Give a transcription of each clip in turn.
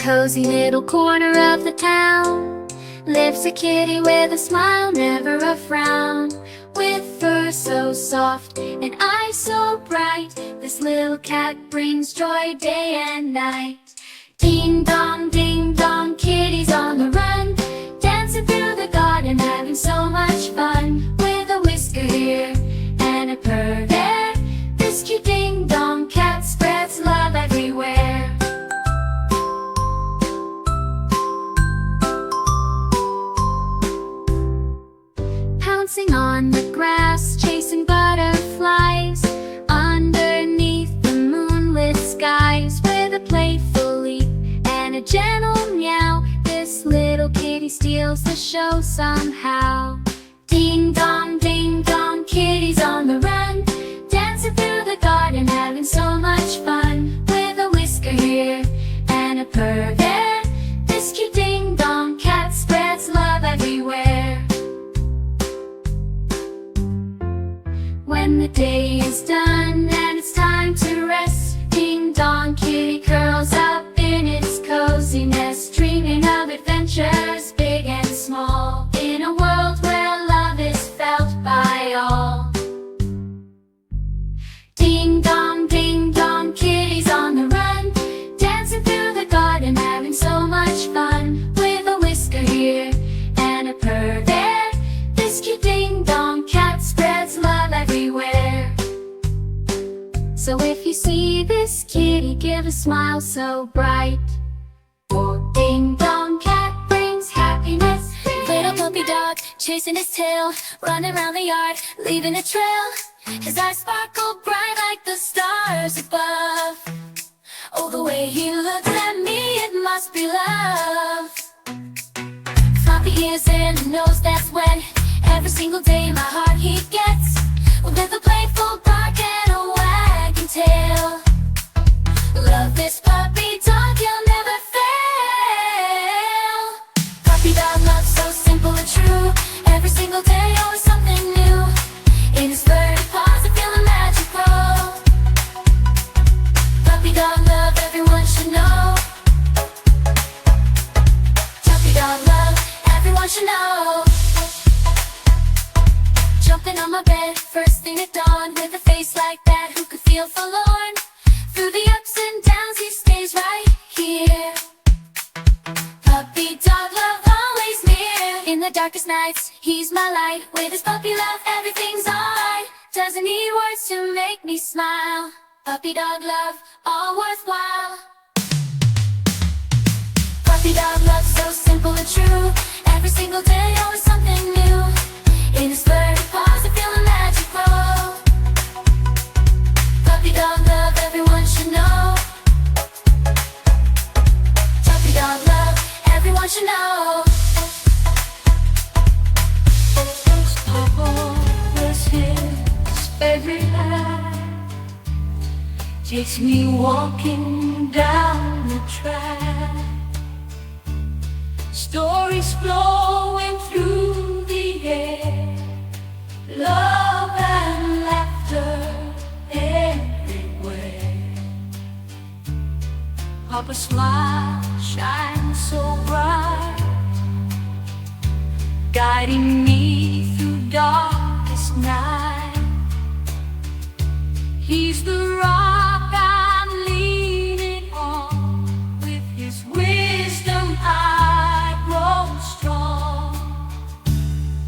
cozy little corner of the town lives a kitty with a smile, never a frown. With fur so soft and eyes so bright, this little cat brings joy day and night. Ding dong, kitty's on the run, dancing through the garden, having so much fun. With a whisker here and a purr there, this cute ding dong cat spreads love everywhere. Pouncing on the grass, chasing butterflies underneath the moonlit skies. With a playful leap and a gentle meow, this little kitty steals the show somehow. Ding dong, kitty's on the run, dancing through the garden, having so much fun. With a whisker here and a purr there, this cute ding dong cat spreads love everywhere. When the day is done and it's time to rest, ding dong kitty curls up in its cozy nest, dreaming of adventures big and small, in a world where love is felt by all. Ding dong, kitty's on the run, dancing through the garden, having so much fun. With a whisker here and a purr there, this cute ding dong cat spreads love everywhere. So if you see this kitty, give a smile so bright, for ding dong cat brings happiness. Little puppy dog chasing his tail, running around the yard, leaving a trail. His eyes sparkle bright like the stars above. Oh, the way he looks at me, it must be love. Floppy ears and a nose that's wet, every single day my heart he gets. With a playful bark and a wagging tail, love this puppy dog, he'll never fail. Puppy dog love so simple and true, every single day always something new. In his furry paws I feel a magic grow. Puppy dog love everyone should know. Puppy dog love everyone should know. Jumping on my bed, first thing at dawn, with a face like that, who could feel forlorn? Through the ups and downs, he stays right here. Puppy dog love always near. In the darkest nights, he's my light. With his puppy love, everything's alright. Doesn't need words to make me smile. Puppy dog love, all worthwhile. Puppy dog love so simple and true, every single day always something new. In his furry paws I feel a magic grow. Puppy dog love everyone should know. Puppy dog love everyone should know. Papa was his favorite light, takes me walking down the track, stories flowing through the air, love and laughter everywhere. Papa's smile shines so bright, guiding me through darkest night. He's the rock I'm leaning on, with his wisdom I grow strong.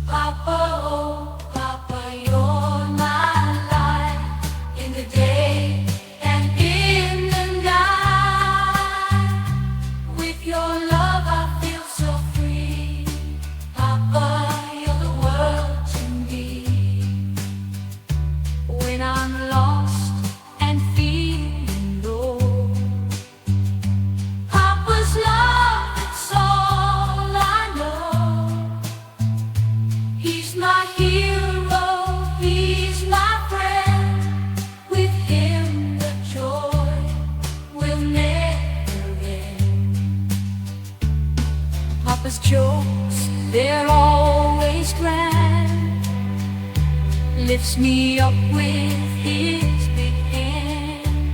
Papa, oh Papa, you're my light, in the day and in the night. With your love I feel so free. Papa, you're the world to me. When I'm lost and feeling low, Papa's love, it's all I know. He's my hero, he's my friend. With him the joy will never end. Papa's jokes, they're always grand, lifts me up with his big hand.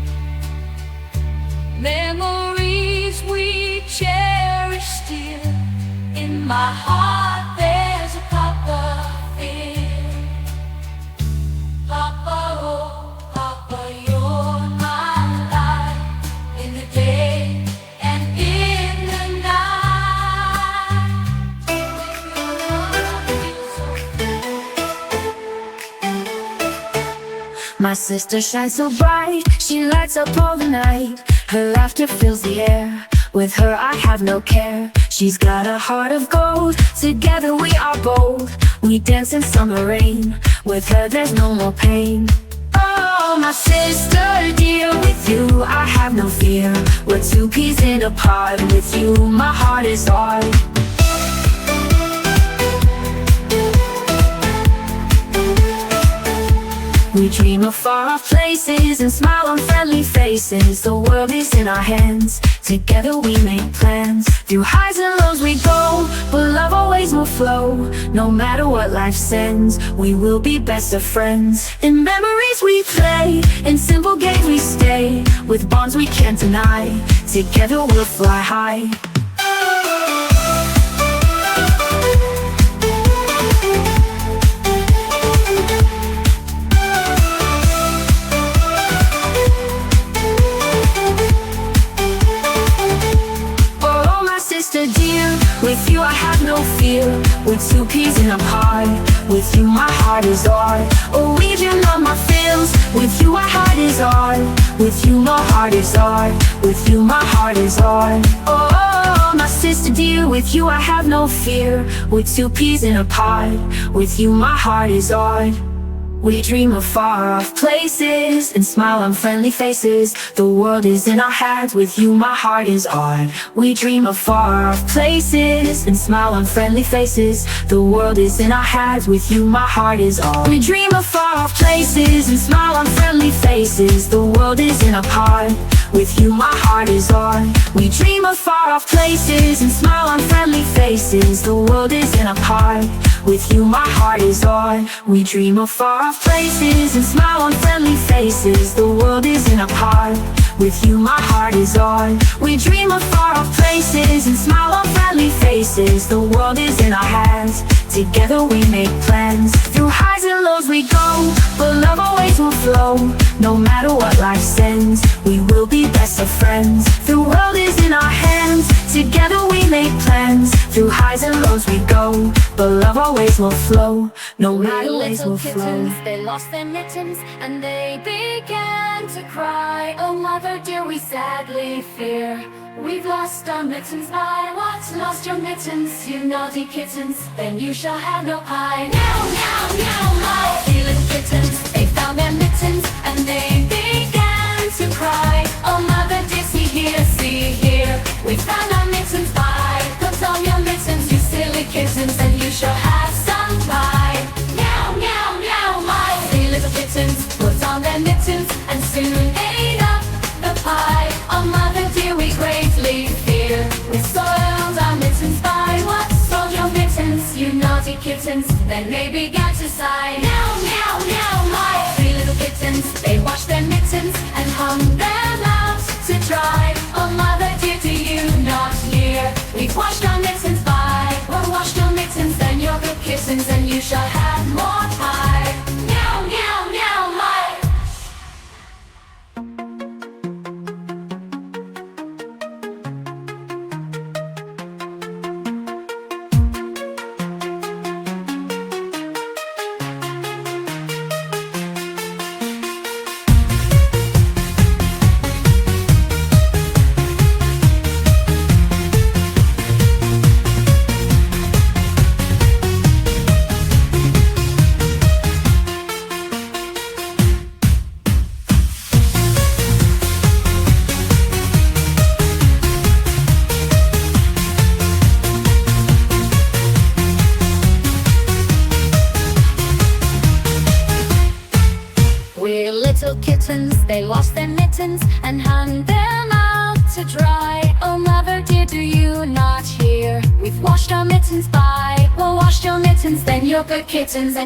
Memories we heart there's a Pappa feel. Pappa, oh Pappa, you're my light in the day and in the night. My sister shines so bright, she lights up all the night. Her laughter fills the air, with her I have no care. She's got a heart of gold, together we are bold. We dance in summer rain, with her there's no more pain. Oh, my sister dear, with you I have no fear. We're two peas in a pod, with you my heart is hard. We dream of far-off places and smile on friendly faces. The world is in our hands, together we make plans. Through highs and lows we go, but love always will flow. No matter what life sends, we will be best of friends. In memories we play, in simple games we stay. With bonds we can't deny, together we'll fly high. Dear, with you I have no fear. We're two peas in a pod, with you my heart is hard. Oh, we dream of my feels, with you my heart is hard. With you my heart is hard, with you my heart is hard. Oh, my sister dear, with you I have no fear. We're two peas in a pod, with you my heart is hard. We dream of far-off places and smile on friendly faces. The world is in our hands, with you my heart is on. We dream of far-off places and smile on friendly faces. The world is in our hands, with you my heart is on. We dream of far-off places and smile on friendly faces. The world is in our pod, with you my heart is on. We dream of far-off places and smile on friendly faces. The world is in our pod, with you my heart is on. We dream of far-off places and smile on friendly faces. The world is in a pod, with you my heart is on. We dream of far-off places and smile on friendly faces. The world is in our hands, together we make plans. Through highs and lows we go, but love always will flow. No matter what life sends, we will be best of friends. The world is in our hands, together we make plans. Through highs and lows we go, but love always will flow. No matter ways will flow. They lost their mittens and they began to cry. Oh mother dear, we sadly fear we've lost our mittens. I what? Lost your mittens, you naughty kittens. Then you shall have no pie. Meow, meow, meow, my three little kittens. They found their mittens and they began to cry. Oh mother dear, see here, we found our mittens. Bye. Put on your mittens, you silly kittens, and you shall have some pie. Meow, meow, meow, my three little kittens put on their mittens and soon ate up the pie. Oh mother dear, we greatly fear we soiled our mittens. By what? Soiled your mittens, you naughty kittens. Then they began to sigh. Meow, meow, meow, my three little kittens. They washed their mittens and hung them out to dry. Oh mother dear, do you not hear? We've washed our mittens. By well, washed your mittens, then you're good kittens, and you shall have more pie. Meow, meow, meow, my. We're little kittens, they lost their mittens and hung them out to dry. Oh mother dear, do you not hear? We've washed our mittens. By well, washed your mittens, then you're good kittens.